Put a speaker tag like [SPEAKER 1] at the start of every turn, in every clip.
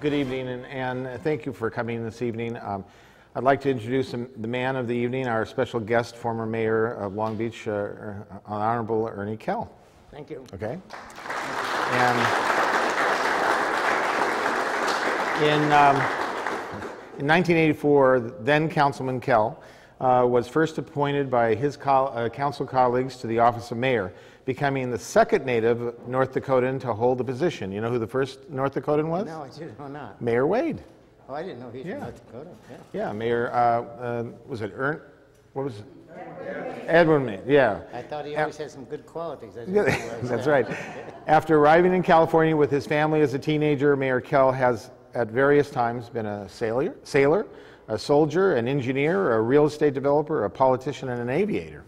[SPEAKER 1] Good evening, and thank you for coming this evening. I'd like to introduce the man of the evening, our special guest, former mayor of Long Beach, Honorable Ernie Kell.
[SPEAKER 2] Thank you.
[SPEAKER 1] Okay. And in 1984, then Councilman Kell was first appointed by his council colleagues to the office of mayor, becoming the second native North Dakotan to hold the position. You know who the first North Dakotan was?
[SPEAKER 2] No, I did not.
[SPEAKER 1] Mayor Wade.
[SPEAKER 2] Oh, I didn't know he's from North Dakota.
[SPEAKER 1] Yeah, Mayor, was it what was it? Edwin May, yeah.
[SPEAKER 2] I thought he always had some good qualities.
[SPEAKER 1] That's right. After arriving in California with his family as a teenager, Mayor Kell has at various times been a sailor, a soldier, an engineer, a real estate developer, a politician, and an aviator.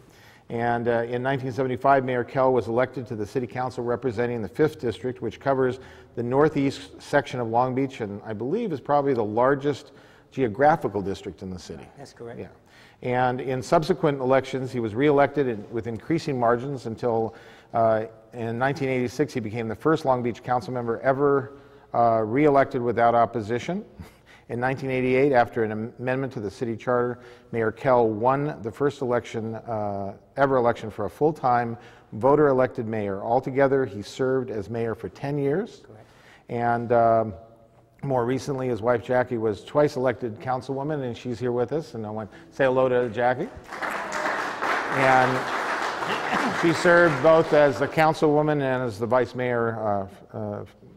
[SPEAKER 1] And in 1975, Mayor Kell was elected to the City Council representing the 5th District, which covers the northeast section of Long Beach and I believe is probably the largest geographical district in the city.
[SPEAKER 2] That's correct.
[SPEAKER 1] Yeah. And in subsequent elections, he was reelected with increasing margins until in 1986, he became the first Long Beach council member ever reelected without opposition. In 1988, after an amendment to the city charter, Mayor Kell won the first election, ever election for a full-time voter-elected mayor. Altogether, he served as mayor for 10 years.
[SPEAKER 2] Correct.
[SPEAKER 1] And more recently, his wife Jackie was twice elected councilwoman, and she's here with us. And I want to say hello to Jackie. And she served both as the councilwoman and as the vice mayor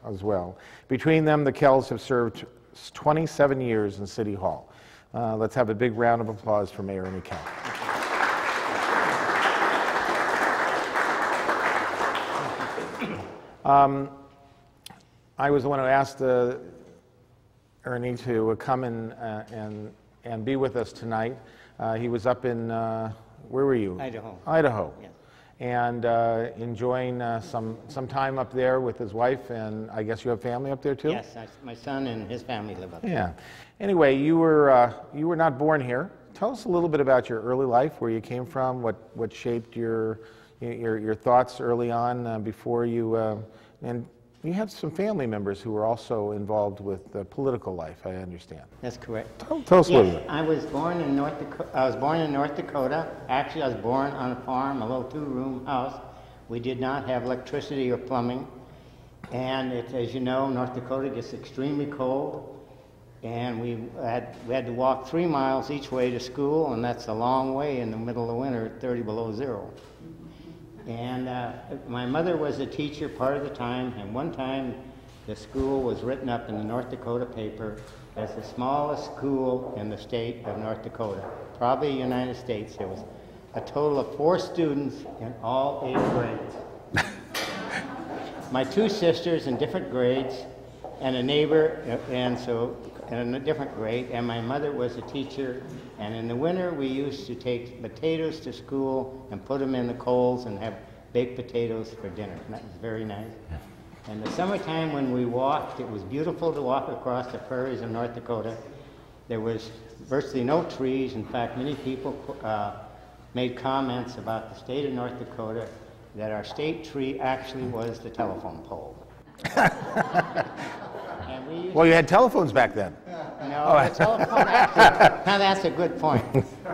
[SPEAKER 1] as well. Between them, the Kells have served 27 years in City Hall. Let's have a big round of applause for Mayor Ernie Kell. I was the one who asked Ernie to come and be with us tonight. He was up in, where were you?
[SPEAKER 2] Idaho.
[SPEAKER 1] Idaho.
[SPEAKER 2] Yes.
[SPEAKER 1] And enjoying some time up there with his wife, and I guess you have family up there too?
[SPEAKER 2] Yes, my son and his family live up there.
[SPEAKER 1] Yeah. Anyway, you were not born here. Tell us a little bit about your early life, where you came from, what shaped your thoughts early on before you, and you had some family members who were also involved with political life, I understand.
[SPEAKER 2] That's correct.
[SPEAKER 1] Tell us a little bit.
[SPEAKER 2] I was born in North Dakota. Actually, I was born on a farm, a little 2-room house. We did not have electricity or plumbing. And as you know, North Dakota gets extremely cold. And we had to walk 3 miles each way to school, and that's a long way in the middle of winter at 30 below zero. And my mother was a teacher part of the time, and one time the school was written up in the North Dakota paper as the smallest school in the state of North Dakota, probably the United States. There was a total of 4 students in all 8 grades. My 2 sisters in different grades, and a neighbor, and so in a different grade, and my mother was a teacher, and in the winter we used to take potatoes to school and put them in the coals and have baked potatoes for dinner, and that was very nice. In the summertime when we walked, it was beautiful to walk across the prairies of North Dakota. There was virtually no trees. In fact, many people made comments about the state of North Dakota that our state tree actually was the telephone pole.
[SPEAKER 1] Well, you had telephones back then.
[SPEAKER 2] No, the telephone actually, now that's a good point.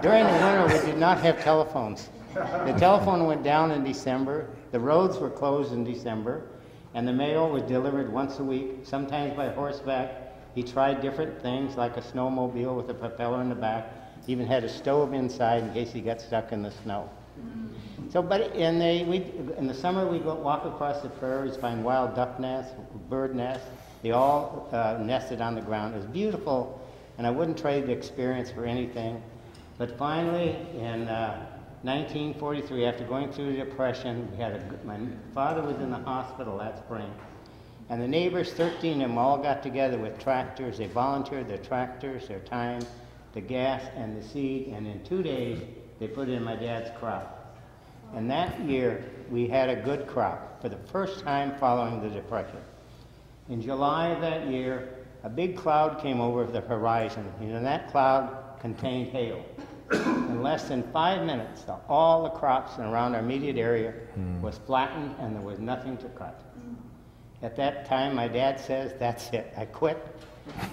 [SPEAKER 2] During the winter, we did not have telephones. The telephone went down in December, the roads were closed in December, and the mail was delivered once a week, sometimes by horseback. He tried different things, like a snowmobile with a propeller in the back, even had a stove inside in case he got stuck in the snow. So, but in the summer, we go walk across the prairies, find wild duck nests, bird nests. They all nested on the ground. It was beautiful, and I wouldn't trade the experience for anything. But finally, in 1943, after going through the Depression, my father was in the hospital that spring, and the neighbors, 13 of them, all got together with tractors. They volunteered their tractors, their time, the gas, and the seed, and in 2 days, they put in my dad's crop. And that year, we had a good crop for the first time following the Depression. In July of that year, a big cloud came over the horizon, and that cloud contained hail. In less than 5 minutes, all the crops around our immediate area was flattened, and there was nothing to cut. At that time, my dad says, that's it, I quit.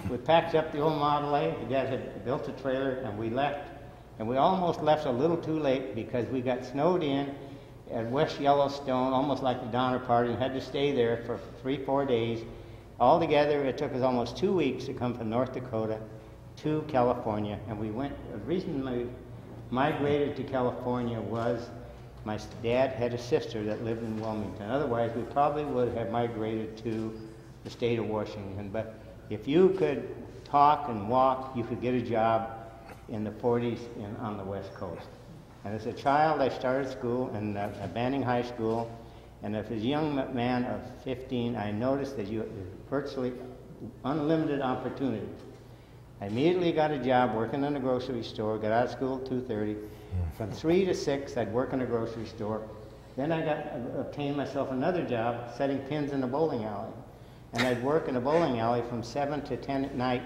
[SPEAKER 2] We packed up the old Model A, my dad had built a trailer, and we left. And we almost left a little too late because we got snowed in at West Yellowstone, almost like the Donner Party, and had to stay there for 3-4 days. Altogether, it took us almost 2 weeks to come from North Dakota to California. And we went, the reason we migrated to California was my dad had a sister that lived in Wilmington. Otherwise, we probably would have migrated to the state of Washington. But if you could talk and walk, you could get a job in the 40s on the West Coast. And as a child, I started school in Banning High School, and as a young man of 15, I noticed that you had virtually unlimited opportunities. I immediately got a job working in a grocery store, got out of school at 2:30. From 3 to 6, I'd work in a grocery store. Then I obtained myself another job setting pins in a bowling alley. And I'd work in a bowling alley from 7 to 10 at night.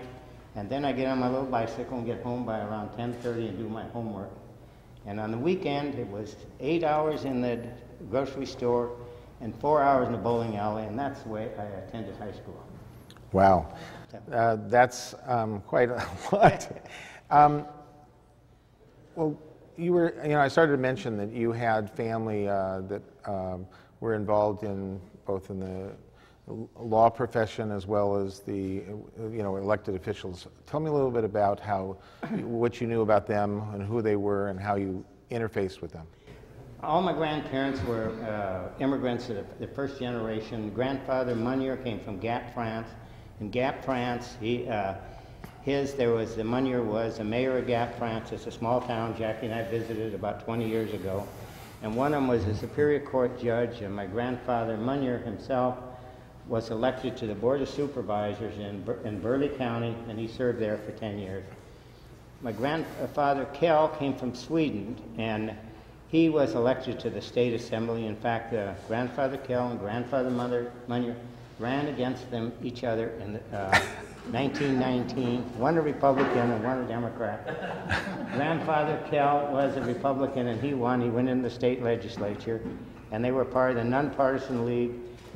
[SPEAKER 2] And then I get on my little bicycle and get home by around 10:30 and do my homework. And on the weekend, it was 8 hours in the grocery store and 4 hours in the bowling alley, and that's the way I attended high school.
[SPEAKER 1] Wow. That's quite a lot. Well, I started to mention that you had family that were involved in both in the law profession as well as the elected officials. Tell me a little bit about what you knew about them and who they were and how you interfaced with them.
[SPEAKER 2] All my grandparents were immigrants of the first generation. Grandfather Munier came from Gap, France. In Gap, France, the Munier was the mayor of Gap, France. It's a small town Jackie and I visited about 20 years ago. And one of them was a Superior Court judge, and my grandfather Munier himself was elected to the Board of Supervisors in Burleigh County, and he served there for 10 years. My grandfather Kell came from Sweden, and he was elected to the State Assembly. In fact, grandfather Kell and grandfather Munier ran against each other in 1919, one a Republican and one a Democrat. Grandfather Kell was a Republican, and he won. He went in the state legislature, and they were part of the nonpartisan league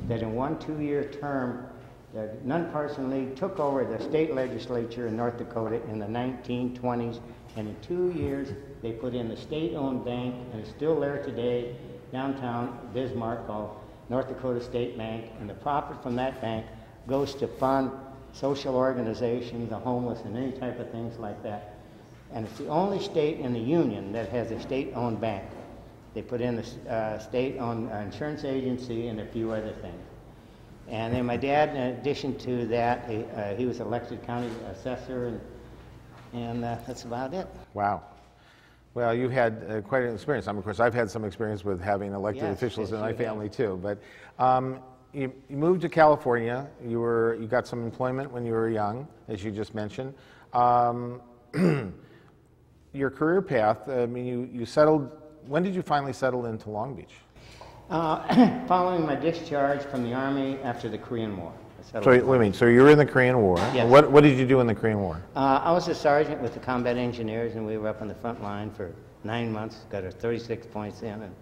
[SPEAKER 2] that in 1 2-year term, the nonpartisan league took over the state legislature in North Dakota in the 1920s, and in 2 years, they put in the state-owned bank, and it's still there today, downtown Bismarck, called North Dakota State Bank, and the profit from that bank goes to fund social organizations, the homeless, and any type of things like that. And it's the only state in the union that has a state-owned bank. They put in the state-owned insurance agency and a few other things. And then my dad, in addition to that, he was elected county assessor, and that's about it.
[SPEAKER 1] Wow. Well, you had quite an experience. Of course, I've had some experience with having elected officials in my family too. But you moved to California. You got some employment when you were young, as you just mentioned. Your career path. I mean, you settled. When did you finally settle into Long Beach?
[SPEAKER 2] Following my discharge from the Army after the Korean War.
[SPEAKER 1] So wait a minute. So you were in the Korean War.
[SPEAKER 2] Yes.
[SPEAKER 1] What did you do in the Korean War?
[SPEAKER 2] I was a sergeant with the combat engineers, and we were up on the front line for 9 months. Got our 36 points in, and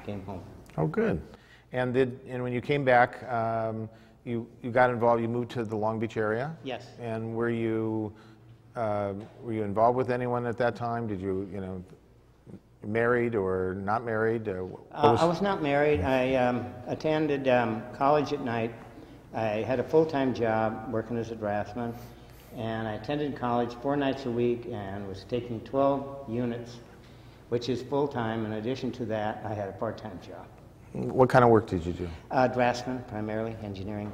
[SPEAKER 2] came home.
[SPEAKER 1] Oh, good. And when you came back, you got involved. You moved to the Long Beach area.
[SPEAKER 2] Yes.
[SPEAKER 1] And were you involved with anyone at that time? Did you married or not married?
[SPEAKER 2] I was not married. I attended college at night. I had a full-time job working as a draftsman, and I attended college 4 nights a week and was taking 12 units, which is full-time. In addition to that, I had a part-time job.
[SPEAKER 1] What kind of work did you do?
[SPEAKER 2] Draftsman, primarily, engineering.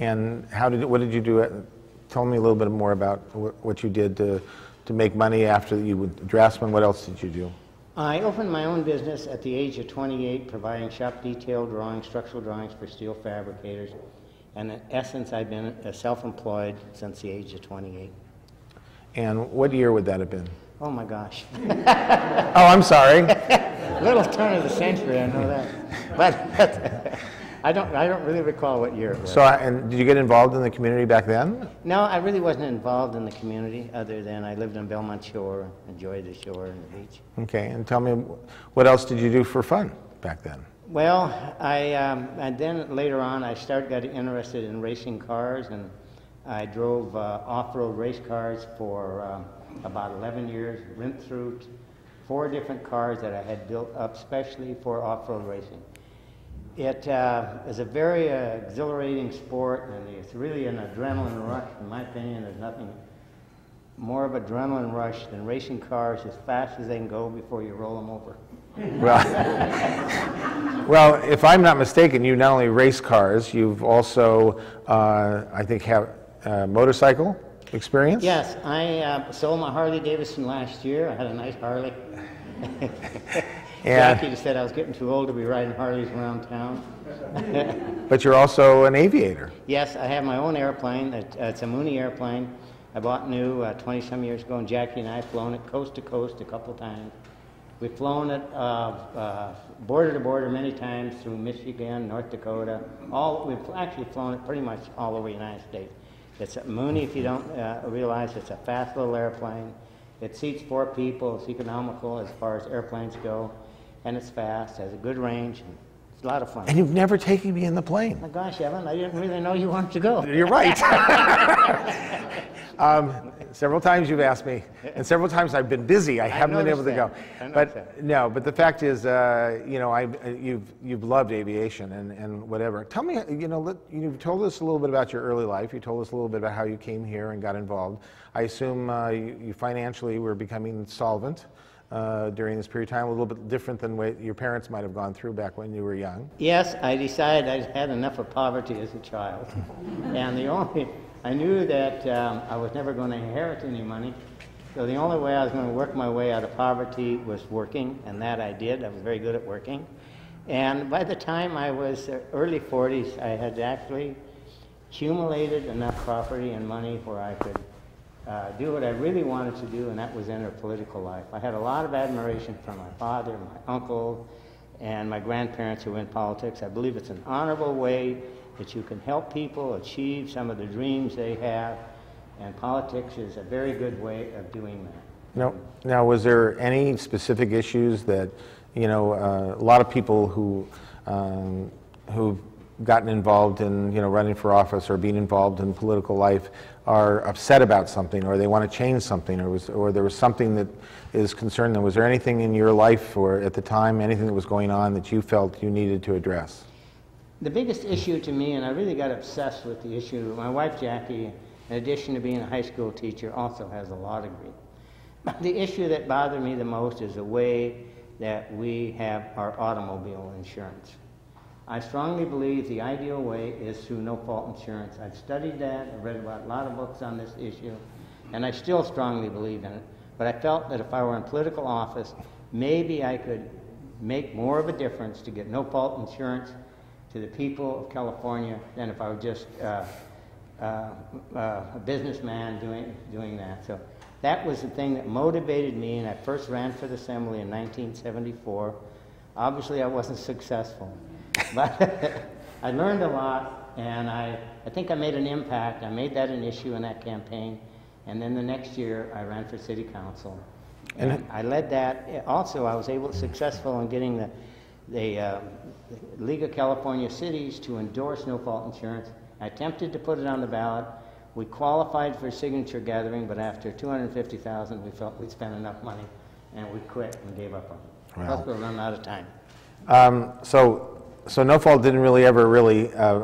[SPEAKER 1] And what did you do? Tell me a little bit more about what you did to make money after you were draftsman. What else did you do?
[SPEAKER 2] I opened my own business at the age of 28, providing shop detail drawings, structural drawings for steel fabricators. And in essence, I've been self-employed since the age of 28. And
[SPEAKER 1] what year would that have been?
[SPEAKER 2] Oh my gosh.
[SPEAKER 1] Oh, I'm sorry.
[SPEAKER 2] Little turn of the century, I know that. But I don't really recall what year it was.
[SPEAKER 1] So, and did you get involved in the community back then?
[SPEAKER 2] No, I really wasn't involved in the community, other than I lived on Belmont Shore, enjoyed the shore and the beach.
[SPEAKER 1] Okay, and tell me, what else did you do for fun back then?
[SPEAKER 2] Well, and then later on I got interested in racing cars, and I drove off-road race cars for about 11 years, went through 4 different cars that I had built up specially for off-road racing. It is a very exhilarating sport, and it's really an adrenaline rush. In my opinion, there's nothing more of adrenaline rush than racing cars as fast as they can go before you roll them over.
[SPEAKER 1] Well, well, if I'm not mistaken, you not only race cars, you've also, I think, have motorcycle experience?
[SPEAKER 2] Yes, I sold my Harley Davidson last year. I had a nice Harley. Jackie just said I was getting too old to be riding Harleys around town.
[SPEAKER 1] But you're also an aviator.
[SPEAKER 2] Yes, I have my own airplane. It's a Mooney airplane. I bought new 20-some years ago, and Jackie and I have flown it coast to coast a couple times. We've flown it border to border many times through Michigan, North Dakota. We've actually flown it pretty much all over the United States. It's a Mooney, if you don't realize, it's a fast little airplane. It seats 4 people. It's economical as far as airplanes go, and it's fast, has a good range. And it's a lot of fun.
[SPEAKER 1] And you've never taken me in the plane.
[SPEAKER 2] Oh my gosh, Evan, I didn't really know you wanted to go.
[SPEAKER 1] You're right. Several times you've asked me, and several times I've been busy. I haven't been able to go. But no, but the fact is, you know, you've loved aviation and whatever. Tell me, you know, you've told us a little bit about your early life. You told us a little bit about how you came here and got involved. I assume you financially were becoming solvent during this period of time, a little bit different than what your parents might have gone through back when you were young.
[SPEAKER 2] Yes, I decided I had enough of poverty as a child. And I knew that I was never going to inherit any money, so the only way I was going to work my way out of poverty was working, and that I did. I was very good at working. And by the time I was early 40s, I had actually accumulated enough property and money where I could do what I really wanted to do, and that was enter political life. I had a lot of admiration from my father, my uncle, and my grandparents who were in politics. I believe it's an honorable way that you can help people achieve some of the dreams they have, and politics is a very good way of doing that.
[SPEAKER 1] Now, was there any specific issues that, you know, a lot of people who've gotten involved in, you know, running for office or being involved in political life are upset about something, or they want to change something, or there was something that is concerned them? Was there anything in your life or at the time, anything that was going on that you felt you needed to address?
[SPEAKER 2] The biggest issue to me, and I really got obsessed with the issue, my wife Jackie, in addition to being a high school teacher, also has a law degree. But the issue that bothered me the most is the way that we have our automobile insurance. I strongly believe the ideal way is through no-fault insurance. I've studied that, I've read about a lot of books on this issue, and I still strongly believe in it. But I felt that if I were in political office, maybe I could make more of a difference to get no-fault insurance to the people of California than if I were just a businessman doing that. So that was the thing that motivated me, and I first ran for the Assembly in 1974. Obviously, I wasn't successful, but I learned a lot, and I think I made an impact. I made that an issue in that campaign, and then the next year I ran for City Council. And I led that. Also, I was successful in getting the League of California Cities to endorse no-fault insurance. I attempted to put it on the ballot. We qualified for signature gathering, but after $250,000, we felt we'd spent enough money, and we quit and gave up on it. Plus, we're running out of time.
[SPEAKER 1] So no fault didn't really ever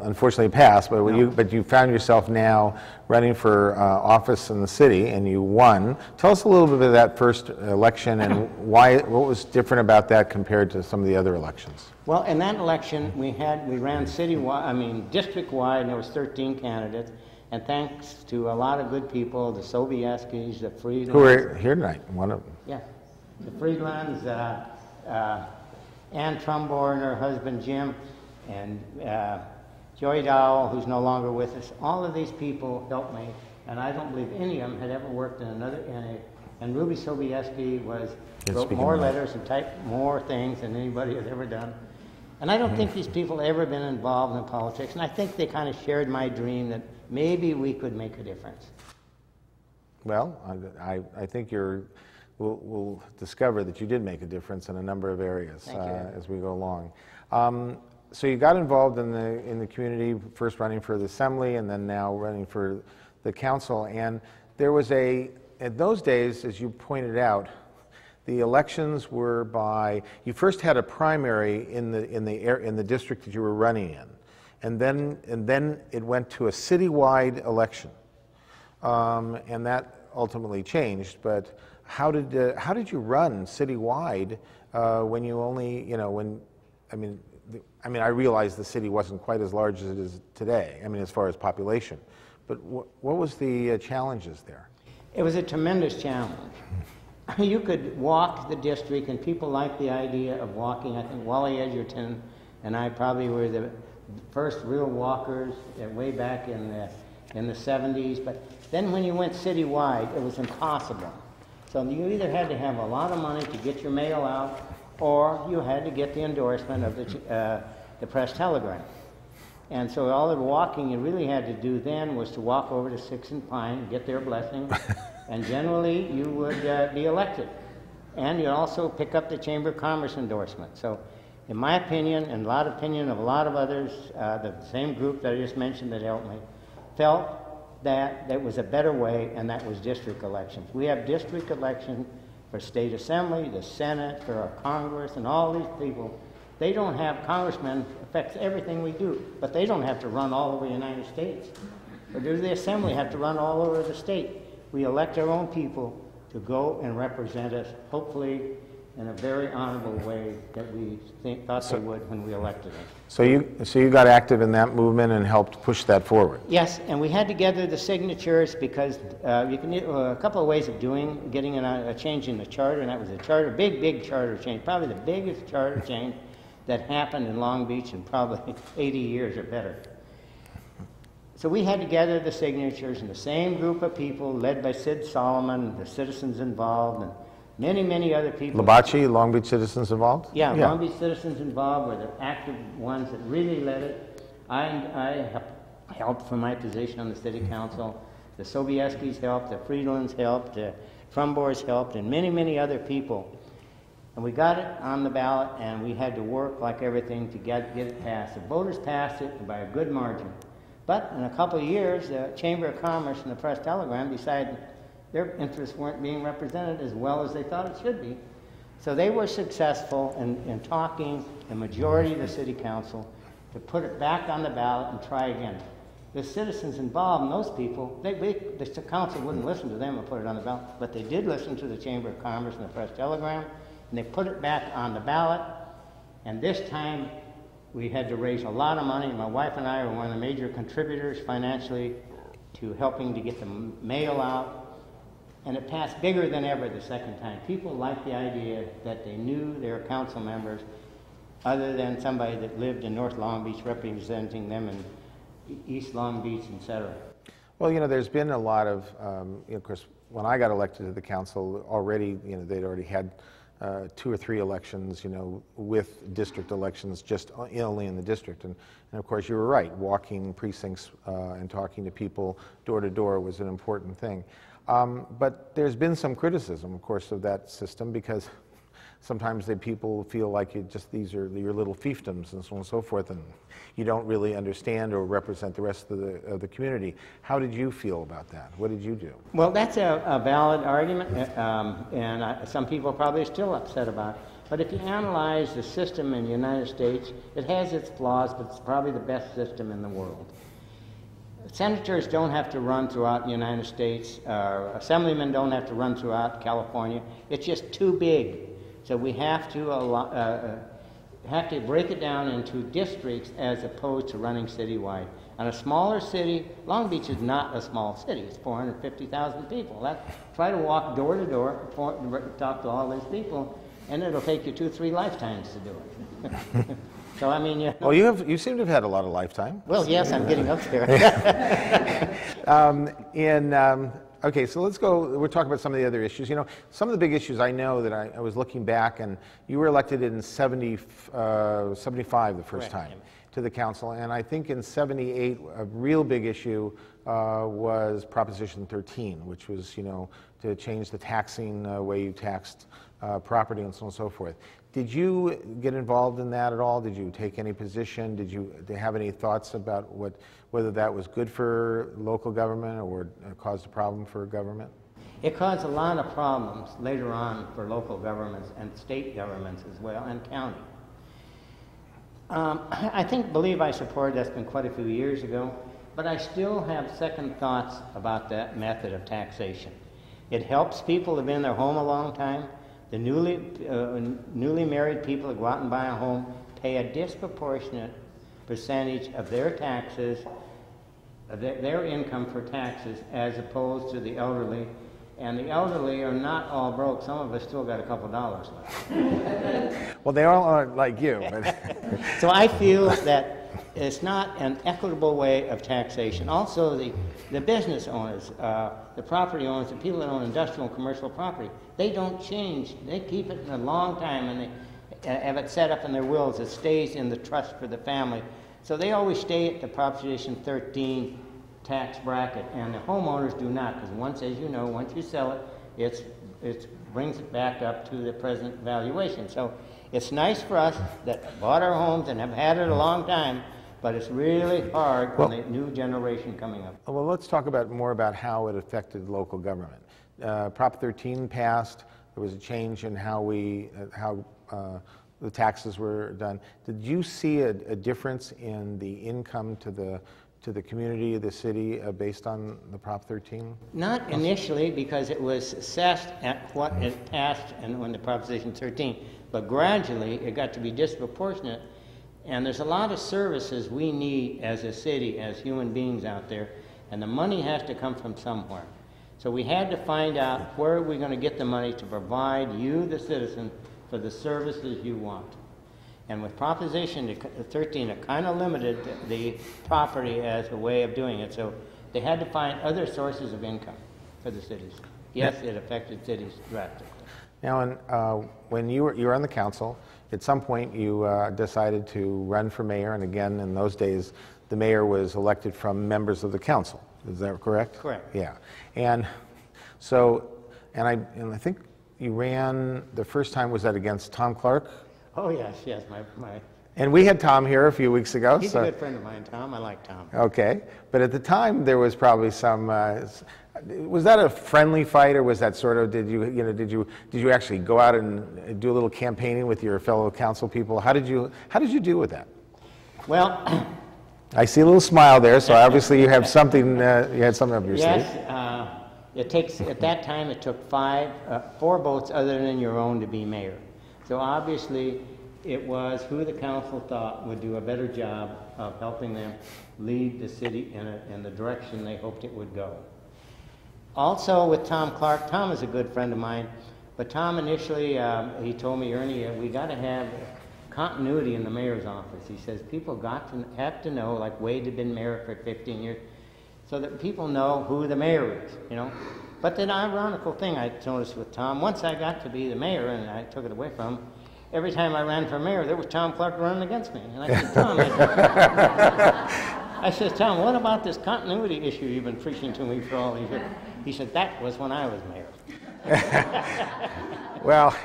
[SPEAKER 1] unfortunately pass, but no. You found yourself now running for office in the city, and you won. Tell us a little bit about that first election and what was different about that compared to some of the other elections.
[SPEAKER 2] Well, in that election, we ran district-wide, and there was 13 candidates. And thanks to a lot of good people, the Sobieskis, the Friedlands.
[SPEAKER 1] Who are here tonight, one of them.
[SPEAKER 2] Yeah, the Friedlands, Ann Trumbo and her husband Jim, and Joy Dowell, who's no longer with us. All of these people helped me, and I don't believe any of them had ever worked in and Ruby Sobieski wrote more letters and typed more things than anybody has ever done. And I don't think these people have ever been involved in politics, and I think they kind of shared my dream that maybe we could make a difference.
[SPEAKER 1] Well, I think you're we'll discover that you did make a difference in a number of areas as we go along. So you got involved in the community, first running for the assembly and then now running for the council. And there was in those days, as you pointed out, the elections were you first had a primary in the district that you were running in, and then it went to a citywide election, and that ultimately changed. But how did you run citywide when you only, I realize the city wasn't quite as large as it is today, as far as population, but what was the challenges there?
[SPEAKER 2] It was a tremendous challenge. You could walk the district, and people liked the idea of walking. I think Wally Edgerton and I probably were the first real walkers way back in the 70s. But then when you went citywide, it was impossible. So you either had to have a lot of money to get your mail out, or you had to get the endorsement of the press telegram. And so all the walking you really had to do then was to walk over to Sixth and Pine, get their blessing, and generally you would be elected. And you'd also pick up the Chamber of Commerce endorsement. So in my opinion, and a lot of opinion of a lot of others, the same group that I just mentioned that helped me, felt that there was a better way, and that was district elections. We have district elections for state assembly, the Senate, for our Congress, and all these people. They don't have congressmen, affects everything we do, but they don't have to run all over the United States. Or does the assembly have to run all over the state? We elect our own people to go and represent us, hopefully in a very honorable way that we thought they would when we elected them.
[SPEAKER 1] So you got active in that movement and helped push that forward?
[SPEAKER 2] Yes, and we had to gather the signatures because you can a couple of ways of getting a change in the charter, and that was a charter, big charter change, probably the biggest charter change that happened in Long Beach in probably 80 years or better. So we had to gather the signatures, and the same group of people led by Sid Solomon, the citizens involved, and many other people.
[SPEAKER 1] Labachi, Long Beach Citizens Involved?
[SPEAKER 2] Yeah, Long Beach Citizens Involved were the active ones that really led it. I helped from my position on the city council. The Sobieskis helped, the Friedlands helped, the Frumbors helped, and many other people. And we got it on the ballot, and we had to work like everything to get it passed. The voters passed it by a good margin. But in a couple of years, the Chamber of Commerce and the Press Telegram decided their interests weren't being represented as well as they thought it should be. So they were successful in talking the majority of the city council to put it back on the ballot and try again. The citizens involved, and those people, the council wouldn't listen to them and put it on the ballot, but they did listen to the Chamber of Commerce and the Press Telegram, and they put it back on the ballot. And this time, we had to raise a lot of money. My wife and I were one of the major contributors financially to helping to get the mail out. And it passed bigger than ever the second time. People liked the idea that they knew their council members, other than somebody that lived in North Long Beach representing them in East Long Beach, etc.
[SPEAKER 1] Well, there's been a lot of, of course, when I got elected to the council, already, they'd already had 2 or 3 elections, with district elections just only in the district. And of course, you were right, walking precincts and talking to people door to door was an important thing. But there's been some criticism, of course, of that system because sometimes people feel like these are your little fiefdoms and so on and so forth, and you don't really understand or represent the rest of the community. How did you feel about that? What did you do?
[SPEAKER 2] Well, that's a valid argument, and some people are probably still upset about it. But if you analyze the system in the United States, it has its flaws, but it's probably the best system in the world. Senators don't have to run throughout the United States. Assemblymen don't have to run throughout California. It's just too big. So we have to break it down into districts as opposed to running citywide. On a smaller city, Long Beach is not a small city. It's 450,000 people. Try to walk door to door, talk to all these people, and it'll take you 2-3 lifetimes to do it. So I mean,
[SPEAKER 1] well, you seem to have had a lot of lifetime.
[SPEAKER 2] Well, yes, I'm getting up there.
[SPEAKER 1] Okay, so let's go. We're talking about some of the other issues. Some of the big issues I know that I was looking back, and you were elected in 75 the first time to the council, and I think in 78 a real big issue was Proposition 13, which was to to change the taxing way you taxed property and so on and so forth. Did you get involved in that at all? Did you take any position? Did you have any thoughts about whether that was good for local government or caused a problem for government?
[SPEAKER 2] It caused a lot of problems later on for local governments and state governments as well, and county. Believe I supported, that's been quite a few years ago, but I still have second thoughts about that method of taxation. It helps people who've been in their home a long time. The newly married people who go out and buy a home pay a disproportionate percentage of their taxes, of their income for taxes, as opposed to the elderly. And the elderly are not all broke. Some of us still got a couple dollars left.
[SPEAKER 1] Well, they all aren't like you. But
[SPEAKER 2] So I feel that it's not an equitable way of taxation. Also, the business owners, the property owners, the people that own industrial and commercial property, they don't change. They keep it in a long time, and they have it set up in their wills. It stays in the trust for the family. So they always stay at the Proposition 13 tax bracket, and the homeowners do not, because once, as you know, once you sell it, it brings it back up to the present valuation. So it's nice for us that bought our homes and have had it a long time, but it's really hard on the new generation coming up.
[SPEAKER 1] Well, let's talk more about how it affected local government. Prop 13 passed. There was a change in how the taxes were done. Did you see a difference in the income to the community, the city, based on the Prop 13?
[SPEAKER 2] Not initially, because it was assessed at what it passed and when the Proposition 13, but gradually it got to be disproportionate. And there's a lot of services we need as a city, as human beings out there, and the money has to come from somewhere. So we had to find out where we're going to get the money to provide you, the citizen, for the services you want. And with Proposition 13, it kind of limited the property as a way of doing it. So they had to find other sources of income for the cities. Yes, it affected cities drastically.
[SPEAKER 1] Now, when you were on the council, at some point you decided to run for mayor, and again, in those days, the mayor was elected from members of the council. Is that correct?
[SPEAKER 2] Correct.
[SPEAKER 1] Yeah. And so, and I think you ran the first time, was that against Tom Clark?
[SPEAKER 2] Oh, yes, my
[SPEAKER 1] And we had Tom here a few weeks ago.
[SPEAKER 2] He's a good friend of mine, Tom. I like Tom.
[SPEAKER 1] Okay. But at the time, there was probably some, was that a friendly fight, or was that sort of, did you actually go out and do a little campaigning with your fellow council people? How did you do with that?
[SPEAKER 2] Well,
[SPEAKER 1] I see a little smile there, so obviously you have something, you had something up your sleeve.
[SPEAKER 2] Yes, it takes, at that time, it took 4 votes other than your own to be mayor. So obviously, it was who the council thought would do a better job of helping them lead the city in the direction they hoped it would go. Also with Tom Clark, Tom is a good friend of mine, but Tom initially, he told me, Ernie, we got to have continuity in the mayor's office. He says people have to know, like Wade had been mayor for 15 years, so that people know who the mayor is, you know. But the ironical thing I noticed with Tom, once I got to be the mayor and I took it away from him, every time I ran for mayor, there was Tom Clark running against me. And I said, Tom, I said, Tom, what about this continuity issue you've been preaching to me for all these years? He said, that was when I was mayor.
[SPEAKER 1] Well,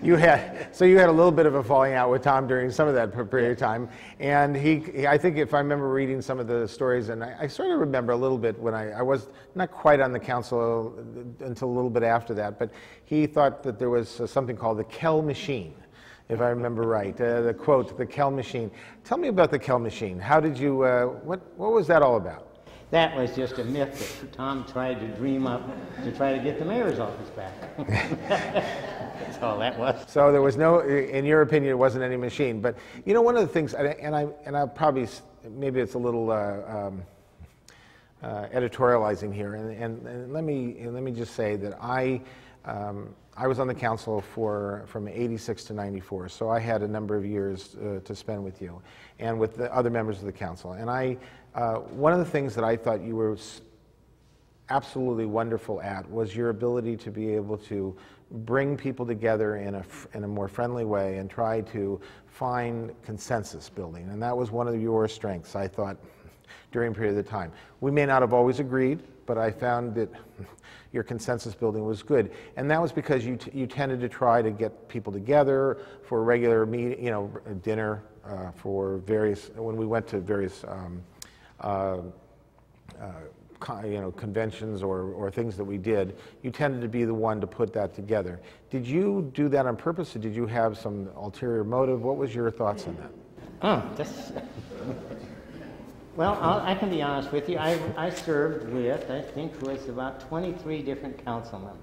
[SPEAKER 1] you had a little bit of a falling out with Tom during some of that period of time, and I think if I remember reading some of the stories, and I sort of remember a little bit when I was not quite on the council until a little bit after that, but he thought that there was something called the Kell machine, if I remember right, the quote, the Kell machine. Tell me about the Kell machine. How did you, what was that all about?
[SPEAKER 2] That was just a myth that Tom tried to dream up to try to get the mayor's office back. That's all that was.
[SPEAKER 1] So there was no, in your opinion, it wasn't any machine. But you know, one of the things, and I'll probably, maybe it's a little editorializing here, and let me just say that I was on the council from '86 to '94, so I had a number of years to spend with you and with the other members of the council. And one of the things that I thought you were absolutely wonderful at was your ability to be able to bring people together in a more friendly way and try to find consensus building. And that was one of your strengths, I thought. during a period of time. We may not have always agreed, but I found that your consensus building was good. And that was because you tended to try to get people together for a regular meeting, you know, dinner for various, when we went to various you know, conventions or things that we did, you tended to be the one to put that together. Did you do that on purpose, or did you have some ulterior motive? What was your thoughts on that?
[SPEAKER 2] Oh, that's... Well, I can be honest with you. I served with, I think it was about 23 different council members.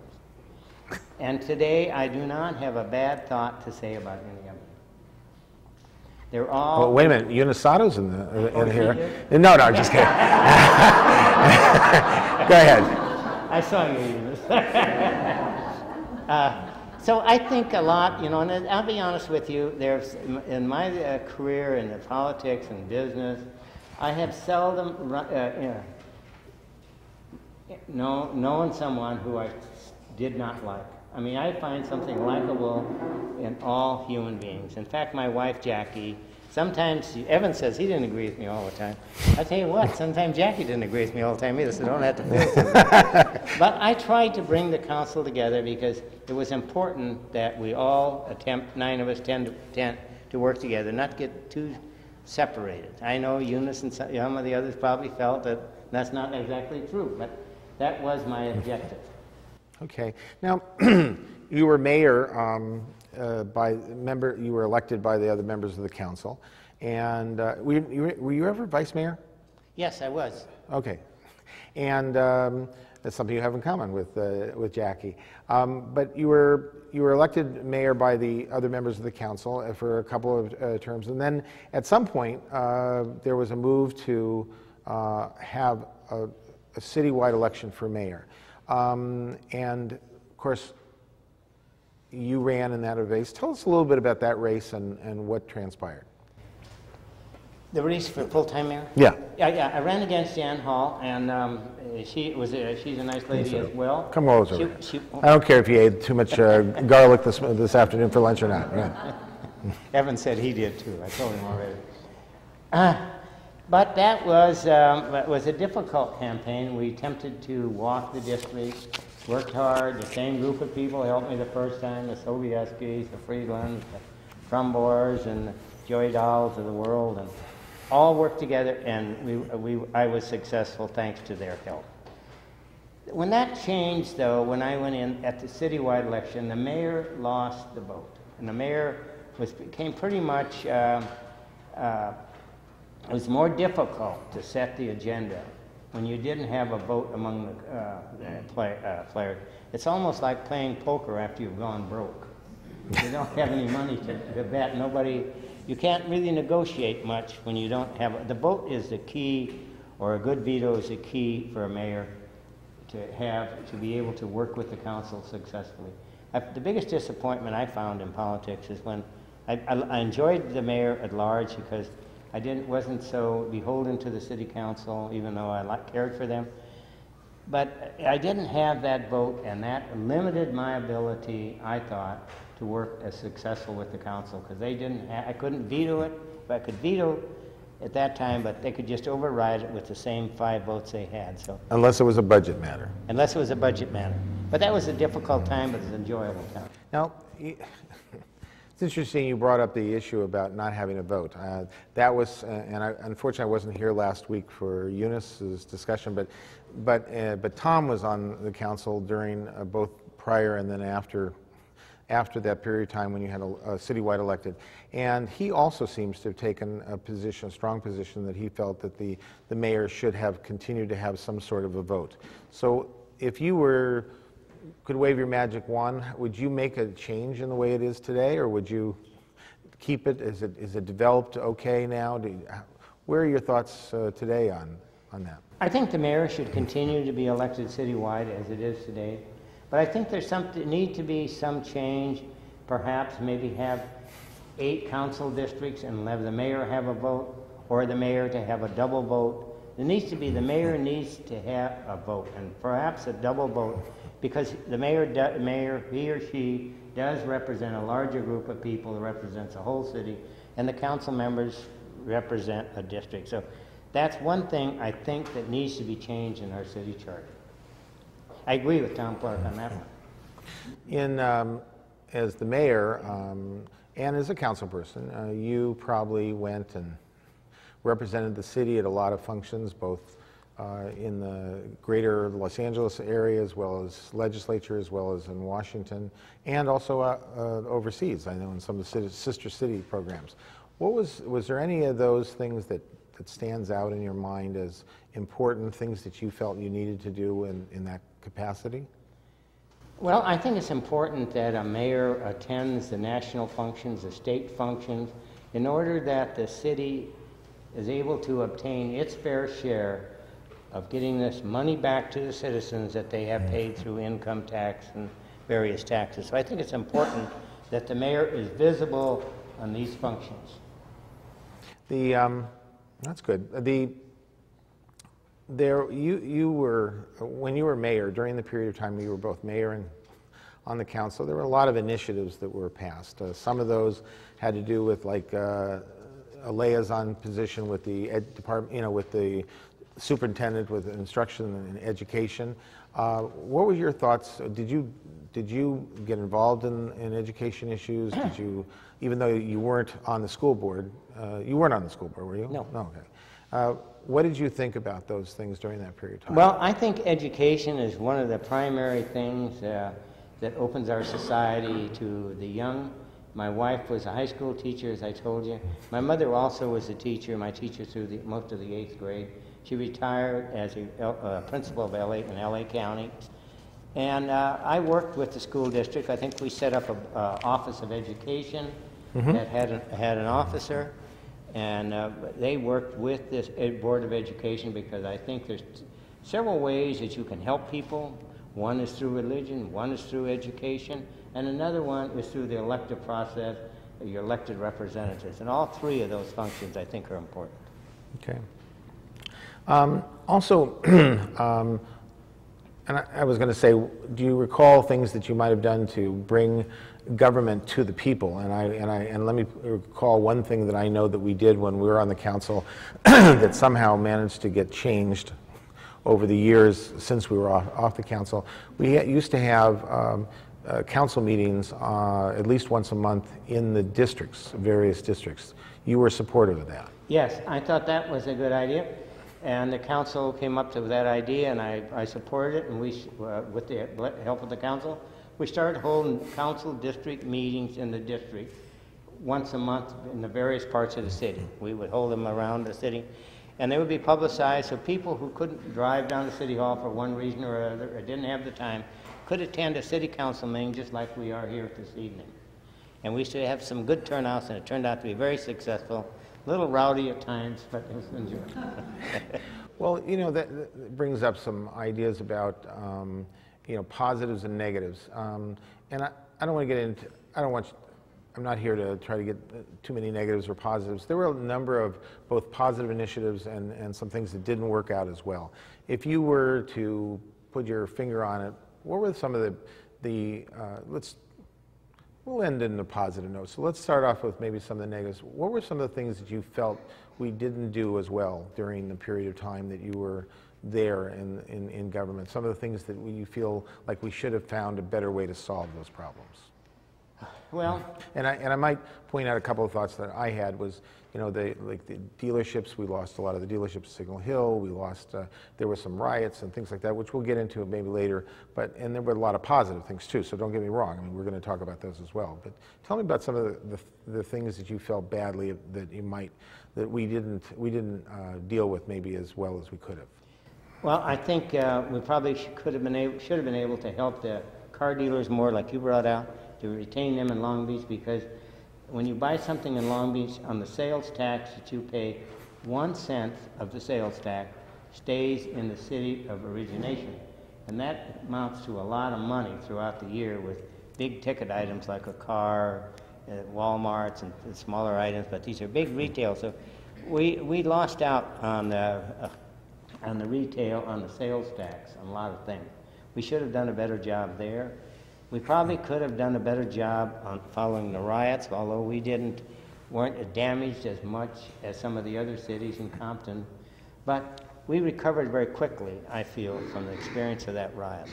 [SPEAKER 2] And today I do not have a bad thought to say about any of them. They're all...
[SPEAKER 1] Oh, wait a minute, Unisato's in here. No, I'm just kidding. Go ahead.
[SPEAKER 2] I saw you, Eunice. So I think a lot, you know, and I'll be honest with you, there's, in my career in the politics and business, I have seldom known someone who I did not like. I mean, I find something likable in all human beings. In fact, my wife, Jackie, sometimes, Evan says he didn't agree with me all the time. I tell you what, sometimes Jackie didn't agree with me all the time either, so don't have to feel so bad. But I tried to bring the council together because it was important that we all attempt, 9 of us tend to work together, not get too separated. I know Eunice and some of the others probably felt that that's not exactly true, but that was my objective.
[SPEAKER 1] Okay. Now, you were mayor you were elected by the other members of the council, and were you ever vice mayor?
[SPEAKER 2] Yes, I was.
[SPEAKER 1] Okay. And that's something you have in common with Jackie. But you were elected mayor by the other members of the council for a couple of terms, and then at some point there was a move to have a citywide election for mayor. And of course, you ran in that race. Tell us a little bit about that race and what transpired.
[SPEAKER 2] The race for full-time mayor?
[SPEAKER 1] Yeah.
[SPEAKER 2] Yeah. I ran against Jan Hall, and she's a nice lady as well.
[SPEAKER 1] Come over. I don't care if you ate too much garlic this afternoon for lunch or not. Right.
[SPEAKER 2] Evan said he did too. I told him already. But that was a difficult campaign. We attempted to walk the district, worked hard. The same group of people helped me the first time, the Sobieskis, the Friedlands, the Trumbors, and the Joy Dolls of the world, and all worked together, and I was successful thanks to their help. When that changed, though, when I went in at the citywide election, the mayor lost the vote. And the mayor became pretty much, it was more difficult to set the agenda when you didn't have a vote among the players. It's almost like playing poker after you've gone broke. You don't have any money to bet. You can't really negotiate much when you don't have, the vote is the key, or a good veto is the key for a mayor to be able to work with the council successfully. The biggest disappointment I found in politics is when I enjoyed the mayor at large because I wasn't so beholden to the city council, even though I cared for them. But I didn't have that vote, and that limited my ability, I thought, to work as successful with the council, because I couldn't veto it. But I could veto at that time, but they could just override it with the same 5 votes they had. So
[SPEAKER 1] unless it was a budget matter.
[SPEAKER 2] Unless it was a budget matter. But that was a difficult time, but it was an enjoyable time.
[SPEAKER 1] Now, it's interesting you brought up the issue about not having a vote. That was, unfortunately I wasn't here last week for Eunice's discussion, but Tom was on the council during both prior and then after that period of time when you had a citywide elected. And he also seems to have taken a strong position that he felt that the mayor should have continued to have some sort of a vote. So if you could wave your magic wand, would you make a change in the way it is today, or would you keep it? Is it developed okay now? Where are your thoughts today on that?
[SPEAKER 2] I think the mayor should continue to be elected citywide as it is today. But I think there's need to be some change, perhaps maybe have 8 council districts and have the mayor have a vote, or the mayor to have a double vote. The mayor needs to have a vote, and perhaps a double vote, because the mayor, he or she, does represent a larger group of people that represents a whole city, and the council members represent a district. So That's one thing I think that needs to be changed in our city charter. I agree with Tom Clark on that one.
[SPEAKER 1] As the mayor and as a council person, you probably went and represented the city at a lot of functions, both in the greater Los Angeles area, as well as legislature, as well as in Washington, and also overseas, I know, in some of the sister city programs. Was there any of those things that stands out in your mind as important things that you felt you needed to do in that capacity?
[SPEAKER 2] Well, I think it's important that a mayor attends the national functions, the state functions, in order that the city is able to obtain its fair share of getting this money back to the citizens that they have paid through income tax and various taxes. So I think it's important that the mayor is visible on these functions.
[SPEAKER 1] That's good. You were, when you were mayor, during the period of time you were both mayor and on the council, there were a lot of initiatives that were passed. Some of those had to do with like a liaison position with the ed department, with the superintendent with instruction and education. What were your thoughts? Did you get involved in education issues? Did you, even though you weren't on the school board, you weren't on the school board, were you?
[SPEAKER 2] No.
[SPEAKER 1] No, okay. What did you think about those things during that period of time?
[SPEAKER 2] Well, I think education is one of the primary things that opens our society to the young. My wife was a high school teacher, as I told you. My mother also was a teacher, my teacher through most of the 8th grade. She retired as a principal of LA in LA County. And I worked with the school district. I think we set up an office of education that had an officer. And they worked with this Board of Education because I think there's several ways that you can help people. One is through religion, one is through education, and another one is through the elective process, your elected representatives. And all three of those functions, I think, are important.
[SPEAKER 1] Okay. Also, and I was going to say, do you recall things that you might have done to bring government to the people? And let me recall one thing that I know that we did when we were on the council that somehow managed to get changed over the years since we were off the council. We used to have council meetings at least once a month in the districts, various districts. You were supportive of that?
[SPEAKER 2] Yes, I thought that was a good idea. And the council came up to that idea, and I supported it, and we, with the help of the council, we started holding council district meetings in the district once a month in the various parts of the city. We would hold them around the city, and they would be publicized so people who couldn't drive down to City Hall for one reason or other, or didn't have the time, could attend a city council meeting just like we are here this evening. And we used to have some good turnouts, and it turned out to be very successful. A little rowdy at times, but it was enjoyable.
[SPEAKER 1] Well, that brings up some ideas about, positives and negatives. And I don't want to get into, I'm not here to try to get too many negatives or positives. There were a number of both positive initiatives and some things that didn't work out as well. If you were to put your finger on it, what were some of we'll end in a positive note. So let's start off with maybe some of the negatives. What were some of the things that you felt we didn't do as well during the period of time that you were there in government? Some of the things that you feel like we should have found a better way to solve those problems?
[SPEAKER 2] Well,
[SPEAKER 1] and I might point out a couple of thoughts that I had was, the dealerships, we lost a lot of the dealerships at Signal Hill. We lost, there were some riots and things like that, which we'll get into maybe later. And there were a lot of positive things too, so don't get me wrong. I mean, we're going to talk about those as well. But tell me about some of the things that you felt badly that we didn't deal with maybe as well as we could have.
[SPEAKER 2] Well, I think we probably should have been able to help the car dealers more, like you brought out, to retain them in Long Beach, because when you buy something in Long Beach, on the sales tax that you pay, 1 cent of the sales tax stays in the city of origination. And that amounts to a lot of money throughout the year with big ticket items like a car, Walmart's and smaller items, but these are big retail. So we lost out on the retail, on the sales tax, on a lot of things. We should have done a better job there. We probably could have done a better job on following the riots, although we weren't damaged as much as some of the other cities in Compton. But we recovered very quickly, I feel, from the experience of that riot.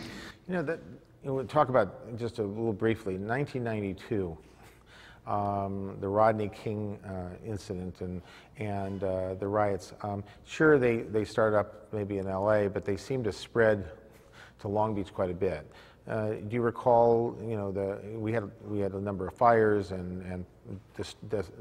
[SPEAKER 1] You know, we'll talk about just a little briefly, 1992, the Rodney King incident and the riots. Sure, they started up maybe in LA, but they seemed to spread to Long Beach quite a bit. Do you recall, you know, we had a number of fires and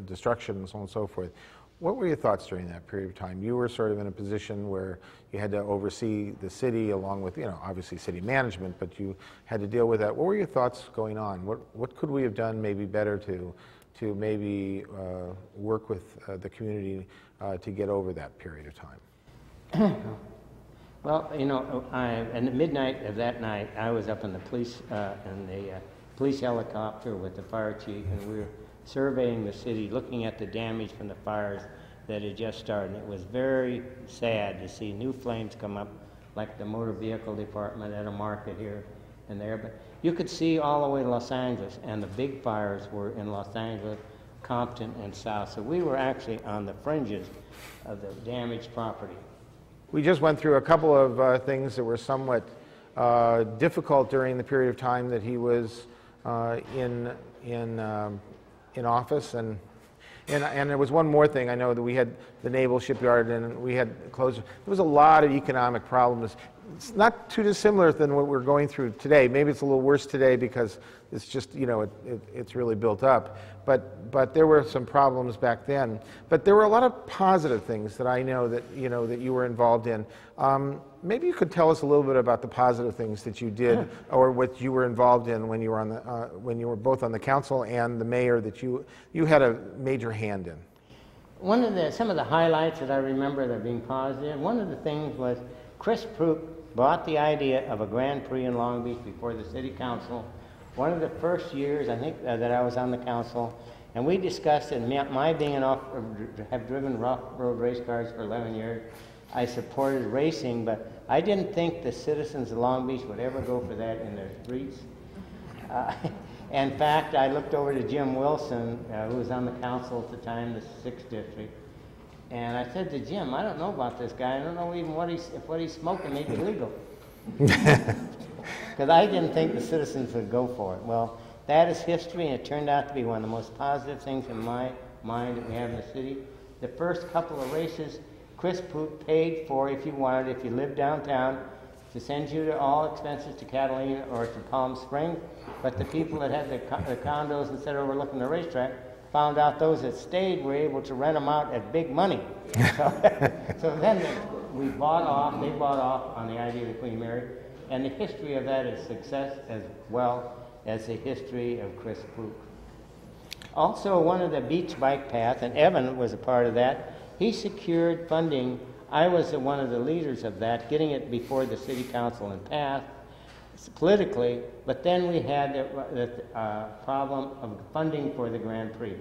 [SPEAKER 1] destruction and so on and so forth. What were your thoughts during that period of time? You were sort of in a position where you had to oversee the city along with, you know, obviously city management, but you had to deal with that. What were your thoughts going on? What could we have done maybe better to maybe work with the community to get over that period of time?
[SPEAKER 2] Well, you know, in the midnight of that night, I was up in the police helicopter with the fire chief, and we were surveying the city, looking at the damage from the fires that had just started. And it was very sad to see new flames come up, like the motor vehicle department at a market here and there. But you could see all the way to Los Angeles, and the big fires were in Los Angeles, Compton, and South. So we were actually on the fringes of the damaged property.
[SPEAKER 1] We just went through a couple of things that were somewhat difficult during the period of time that he was in office, and there was one more thing. I know that we had the naval shipyard and we had closed. There was a lot of economic problems. It's not too dissimilar than what we're going through today. Maybe it's a little worse today because it's just, you know, it's really built up. But there were some problems back then. But there were a lot of positive things that I know that you were involved in. Maybe you could tell us a little bit about the positive things that you did, or what you were involved in when you were when you were both on the council and the mayor that you had a major hand in.
[SPEAKER 2] Some of the highlights that I remember that being positive. One of the things was Chris Proop brought the idea of a Grand Prix in Long Beach before the city council. One of the first years, I think, that I was on the council, and we discussed it. My being have driven rough road race cars for 11 years, I supported racing, but I didn't think the citizens of Long Beach would ever go for that in their streets. In fact, I looked over to Jim Wilson, who was on the council at the time, the 6th District, and I said to Jim, I don't know about this guy. I don't know even if what he's smoking may be legal. Because I didn't think the citizens would go for it. Well, that is history, and it turned out to be one of the most positive things in my mind that we have in the city. The first couple of races, Chris Poot paid for, if you wanted, if you lived downtown, to send you to all expenses to Catalina or to Palm Springs. But the people that had the condos and sat overlooking the racetrack found out those that stayed were able to rent them out at big money. So then they bought off on the idea of the Queen Mary. And the history of that is success as well as the history of Chris Pook. Also, one of the beach bike path, and Evan was a part of that, he secured funding. I was one of the leaders of that, getting it before the city council and passed politically, but then we had the problem of funding for the Grand Prix.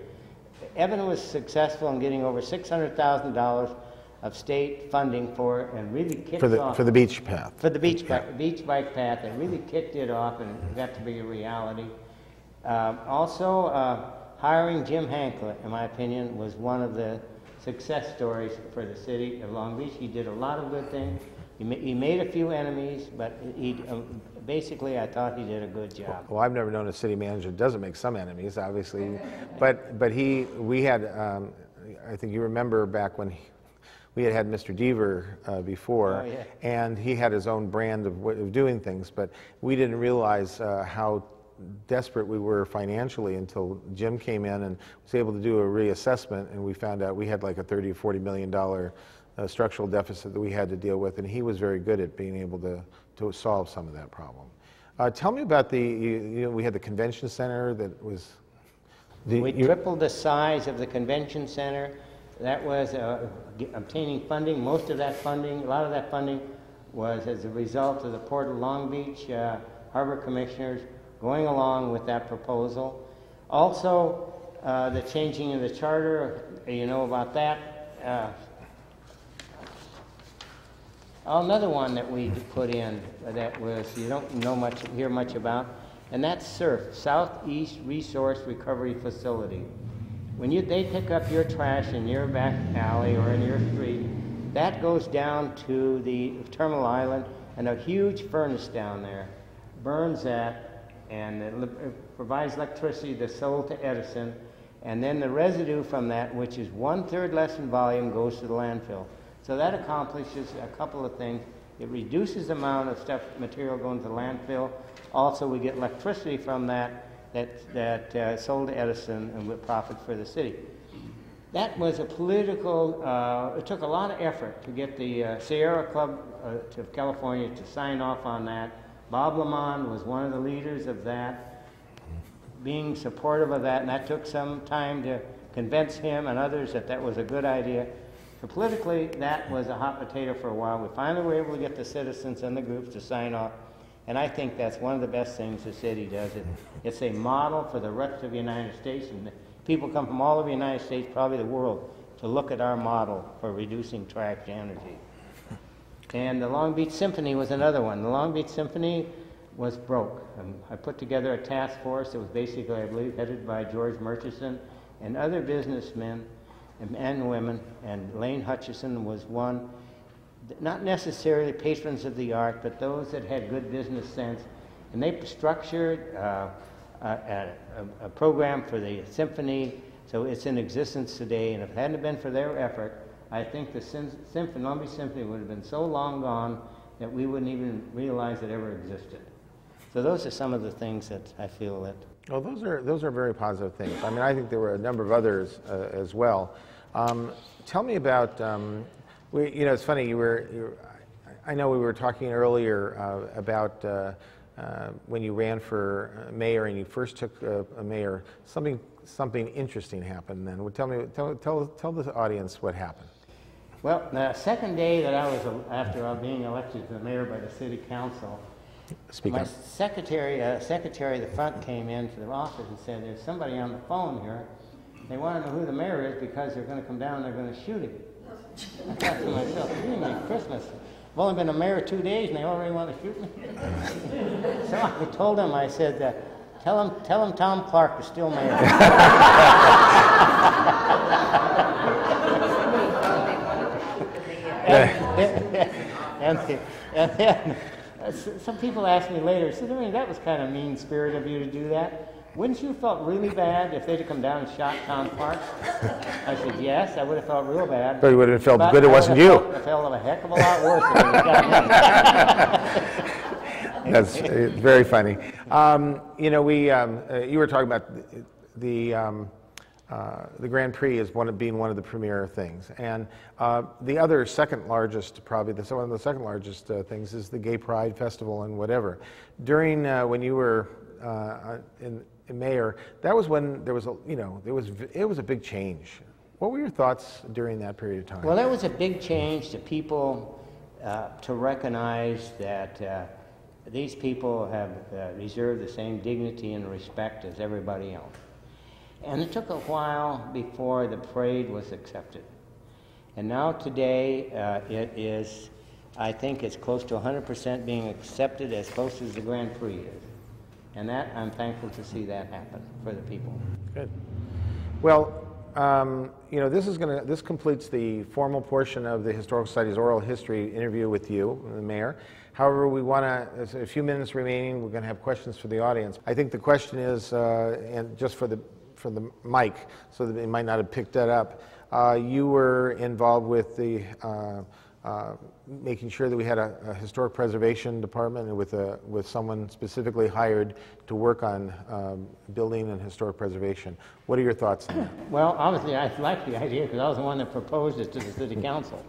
[SPEAKER 2] Evan was successful in getting over $600,000 of state funding for it, and really kicked off
[SPEAKER 1] for the beach path.
[SPEAKER 2] For the beach bike path, and really kicked it off, and it got to be a reality. Also, hiring Jim Hanklett, in my opinion, was one of the success stories for the city of Long Beach. He did a lot of good things. He made a few enemies, but basically I thought he did a good job.
[SPEAKER 1] Well, I've never known a city manager that doesn't make some enemies, obviously, but we had, I think you remember back when we had Mr. Deaver before, and he had his own brand of doing things, but we didn't realize how desperate we were financially until Jim came in and was able to do a reassessment, and we found out we had like a $30 or $40 million structural deficit that we had to deal with, and he was very good at being able to solve some of that problem. Tell me about we had the convention center that was...
[SPEAKER 2] We tripled the size of the convention center. That was obtaining funding. Most of that funding, a lot of that funding was as a result of the Port of Long Beach Harbor Commissioners going along with that proposal. Also, the changing of the charter, you know about that. Another one that we put in that was, you don't hear much about, and that's SURF, Southeast Resource Recovery Facility. When they pick up your trash in your back alley or in your street, That goes down to the terminal island, and a huge furnace down there burns that, and it provides electricity that's sold to Edison, and then the residue from that, which is 1/3 less in volume, goes to the landfill. So that accomplishes a couple of things. It reduces the amount of material going to the landfill. Also, we get electricity from that sold to Edison and with profit for the city. That was a political, it took a lot of effort to get the Sierra Club of California to sign off on that. Bob Lamond was one of the leaders of that, being supportive of that, and that took some time to convince him and others that that was a good idea. So politically, that was a hot potato for a while. We finally were able to get the citizens and the groups to sign off, and I think that's one of the best things the city does. It's a model for the rest of the United States, and people come from all over the United States, probably the world, to look at our model for reducing trash energy. And the Long Beach Symphony was another one. The Long Beach Symphony was broke. I put together a task force that was basically, I believe, headed by George Murchison and other businessmen and women, and Lane Hutchison was one, not necessarily patrons of the art, but those that had good business sense. And they structured a program for the symphony, so it's in existence today. And if it hadn't been for their effort, I think the Long Beach Symphony would have been so long gone that we wouldn't even realize it ever existed. So those are some of the things that I feel that.
[SPEAKER 1] Well, those are very positive things. I mean, I think there were a number of others as well. Tell me about, you know, it's funny, I know we were talking earlier about when you ran for mayor and you first took a mayor, something interesting happened then. Tell the audience what happened.
[SPEAKER 2] Well, the second day that I was, after being elected to the mayor by the city council, my secretary of the front came into the office and said, there's somebody on the phone here. They want to know who the mayor is because they're going to come down and they're going to shoot him. I thought to myself, Christmas. I've only been a mayor 2 days and they already want to shoot me. So I told him, I said, tell him Tom Clark is still mayor. and then some people asked me later, said, I mean, that was kind of mean-spirited of you to do that. Wouldn't you have felt really bad if they'd have come down and shot Tom Clark? I said, yes, I would have felt real bad.
[SPEAKER 1] But you would have felt good it wasn't you.
[SPEAKER 2] I felt a heck of a lot worse if it got me.
[SPEAKER 1] That's very funny. You know, you were talking about the Grand Prix as being one of the premier things, and the other second largest, probably one of the second largest things, is the Gay Pride Festival and whatever. During when you were in mayor, that was when there was it was a big change. What were your thoughts during that period of time?
[SPEAKER 2] Well, that was a big change to people to recognize that these people have reserved the same dignity and respect as everybody else. And it took a while before the parade was accepted. And now today it is, I think it's close to 100% being accepted, as close as the Grand Prix is. And that, I'm thankful to see that happen for the people.
[SPEAKER 1] Good. Well, you know, this completes the formal portion of the Historical Society's oral history interview with you, the mayor. However, we want to, there's a few minutes remaining, we're going to have questions for the audience. I think the question is, and just for the mic, so that they might not have picked that up, you were involved with the making sure that we had a historic preservation department and with someone specifically hired to work on building and historic preservation. What are your thoughts on that?
[SPEAKER 2] Well, obviously I like the idea because I was the one that proposed it to the city council.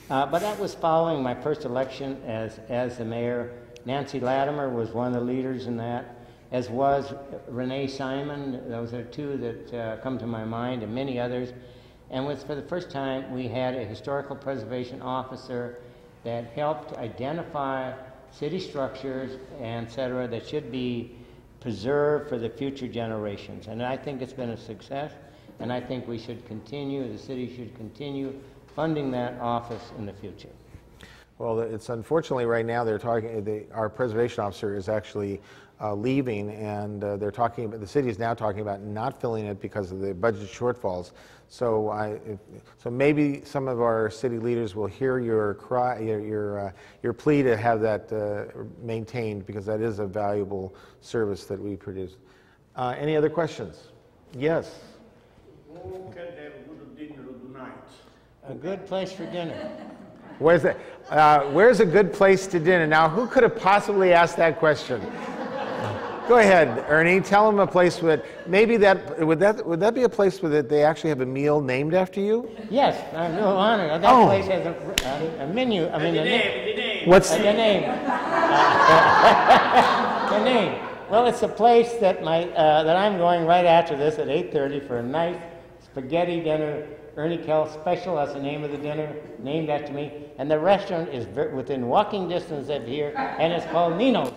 [SPEAKER 2] But that was following my first election as the mayor. Nancy Latimer was one of the leaders in that, as was Renee Simon. Those are two that come to my mind, and many others. And for the first time, we had a historical preservation officer that helped identify city structures, et cetera, that should be preserved for the future generations. And I think it's been a success, and I think we should continue, the city should continue funding that office in the future.
[SPEAKER 1] Well, it's unfortunately right now they're talking. Our preservation officer is actually leaving, and they're talking about, the city is now talking about not filling it because of the budget shortfalls. So so maybe some of our city leaders will hear your cry, your plea to have that maintained, because that is a valuable service that we produce. Any other questions? Yes.
[SPEAKER 3] Who can have a good dinner tonight?
[SPEAKER 2] A good place for dinner.
[SPEAKER 1] Where's that? Where's a good place to dinner? Now, who could have possibly asked that question? Go ahead, Ernie. Tell them a place with maybe would that be a place where they actually have a meal named after you?
[SPEAKER 2] Yes, I'm no honor. That place has a menu. I mean,
[SPEAKER 3] The name.
[SPEAKER 1] What's
[SPEAKER 2] the name? The name. Well, it's a place that that I'm going right after this at 8:30 for a nice spaghetti dinner. Ernie Kell special. That's the name of the dinner, named after me. And the restaurant is within walking distance of here, and it's called Nino's.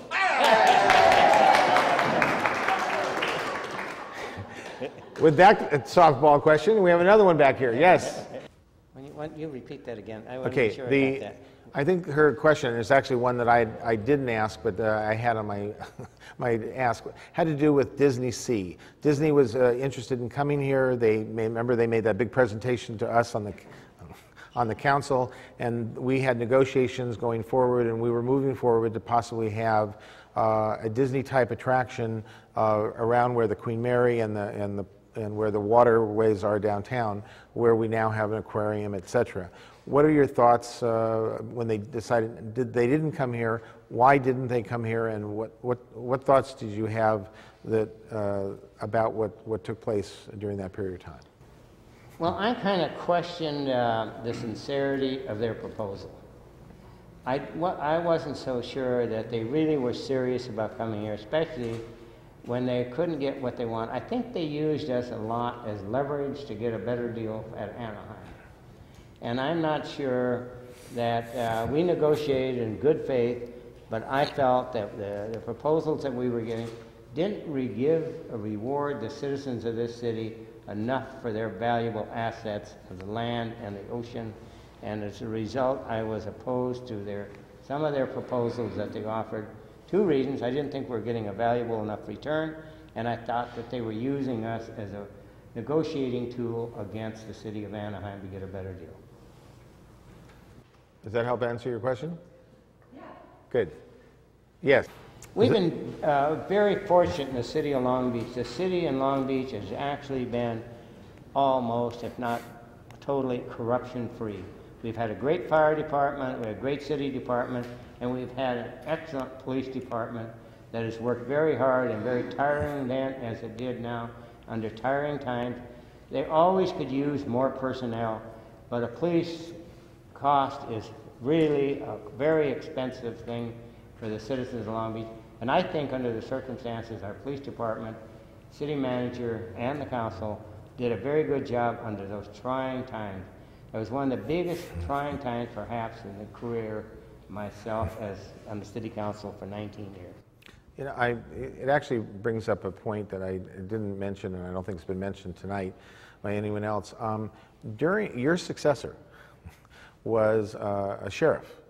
[SPEAKER 1] With that softball question, we have another one back here. Yes.
[SPEAKER 2] Why don't you repeat that again? I want to
[SPEAKER 1] Okay.
[SPEAKER 2] be sure I got that.
[SPEAKER 1] I think her question is actually one that I didn't ask, but I had on my my ask, had to do with Disney Sea. Disney was interested in coming here. Remember they made that big presentation to us on the council, and we had negotiations going forward, and we were moving forward to possibly have a Disney type attraction around where the Queen Mary and where the waterways are downtown, where we now have an aquarium, etc. What are your thoughts when they decided they didn't come here? Why didn't they come here? And what thoughts did you have that about what took place during that period of time?
[SPEAKER 2] Well, I kind of questioned the sincerity of their proposal. I wasn't so sure that they really were serious about coming here, especially when they couldn't get what they want. I think they used us a lot as leverage to get a better deal at Anaheim. And I'm not sure that we negotiated in good faith, but I felt that the proposals that we were getting didn't reward the citizens of this city enough for their valuable assets of the land and the ocean. And as a result, I was opposed to some of their proposals that they offered. Two reasons: I didn't think we were getting a valuable enough return, and I thought that they were using us as a negotiating tool against the city of Anaheim to get a better deal.
[SPEAKER 1] Does that help answer your question? Yeah. Good. Yes.
[SPEAKER 2] We've been very fortunate in the city of Long Beach. The city in Long Beach has actually been almost, if not totally, corruption-free. We've had a great fire department, we have a great city department, and we've had an excellent police department that has worked very hard and very tiring then as it did now under tiring times. They always could use more personnel, but a police cost is really a very expensive thing for the citizens of Long Beach. And I think under the circumstances, our police department, city manager, and the council did a very good job under those trying times. It was one of the biggest trying times perhaps in the career myself as on the city council for 19 years.
[SPEAKER 1] You know, it actually brings up a point that I didn't mention, and I don't think it's been mentioned tonight by anyone else. During your successor was a sheriff,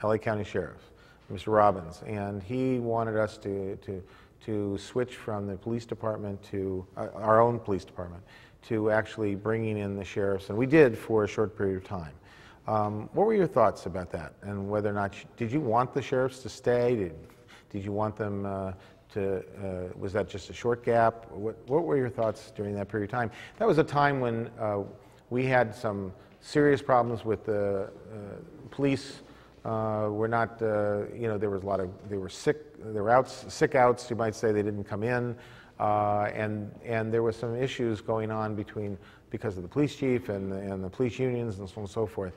[SPEAKER 1] LA County Sheriff, Mr. Robbins, and he wanted us to switch from the police department to our own police department to actually bringing in the sheriffs, and we did for a short period of time. What were your thoughts about that, and whether or not did you want the sheriffs to stay? Did you want them was that just a short gap? What were your thoughts during that period of time? That was a time when we had some serious problems with the police. Were not, you know, there was a lot of, they were sick, they were sick outs, you might say. They didn't come in, and there was some issues going on because of the police chief and the police unions and so on and so forth.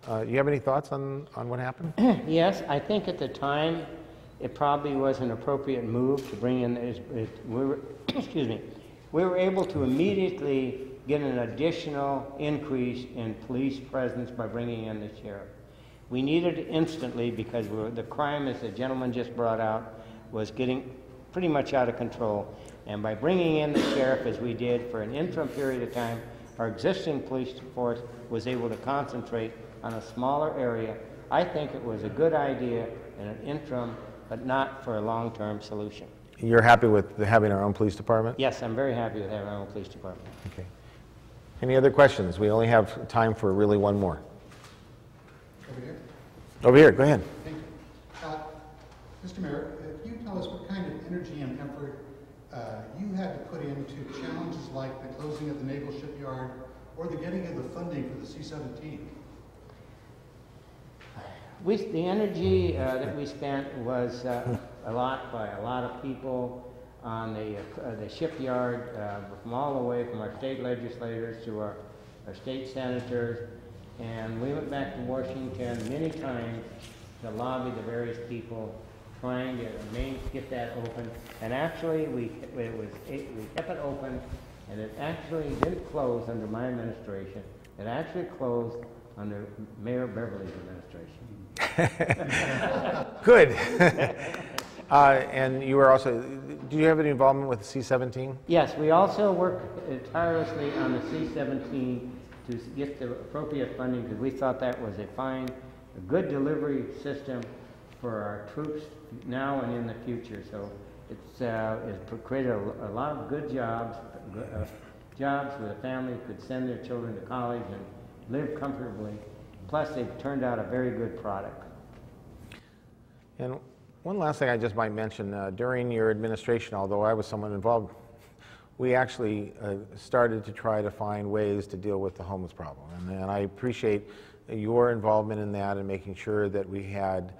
[SPEAKER 1] Do you have any thoughts on what happened?
[SPEAKER 2] Yes, I think at the time it probably was an appropriate move to bring in, excuse me, we were able to immediately get an additional increase in police presence by bringing in the sheriff. We needed it instantly because the crime, as the gentleman just brought out, was getting pretty much out of control. And by bringing in the sheriff, as we did for an interim period of time, our existing police force was able to concentrate on a smaller area I think it was a good idea in an interim, but not for a long-term solution.
[SPEAKER 1] You're happy with having our own police department?
[SPEAKER 2] Yes, I'm very happy with having our own police department.
[SPEAKER 1] Okay. Any other questions? We only have time for really one more.
[SPEAKER 4] Over here.
[SPEAKER 1] Over here, go ahead.
[SPEAKER 4] Thank you. Mr. Mayor, can you tell us what kind of energy and effort you had to put into challenges like the closing of the Naval Shipyard or the getting of the funding for the C-17?
[SPEAKER 2] The energy that we spent was a lot by a lot of people on the shipyard, from all the way from our state legislators to our state senators. And we went back to Washington many times to lobby the various people trying to get that open. And actually, we kept it open, and it actually didn't close under my administration. It actually closed under Mayor Beverly's administration.
[SPEAKER 1] Good. And you were also, do you have any involvement with the C-17?
[SPEAKER 2] Yes, we also work tirelessly on the C-17 to get the appropriate funding, because we thought that was a good delivery system for our troops now and in the future. So it's created a lot of good jobs, jobs where the family could send their children to college and live comfortably. Plus, they've turned out a very good product.
[SPEAKER 1] And one last thing I just might mention, during your administration, although I was somewhat involved, we actually started to try to find ways to deal with the homeless problem. And I appreciate your involvement in that and making sure that we had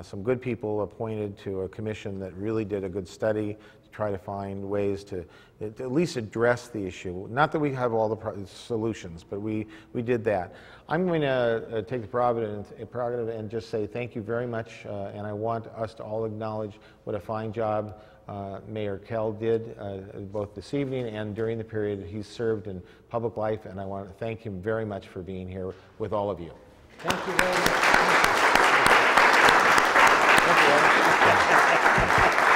[SPEAKER 1] some good people appointed to a commission that really did a good study to try to find ways to at least address the issue. Not that we have all the solutions, but we did that. I'm going to take the prerogative and just say thank you very much, and I want us to all acknowledge what a fine job Mayor Kell did both this evening and during the period he's served in public life, and I want to thank him very much for being here with all of you.
[SPEAKER 2] Thank you very much.
[SPEAKER 1] Thank you.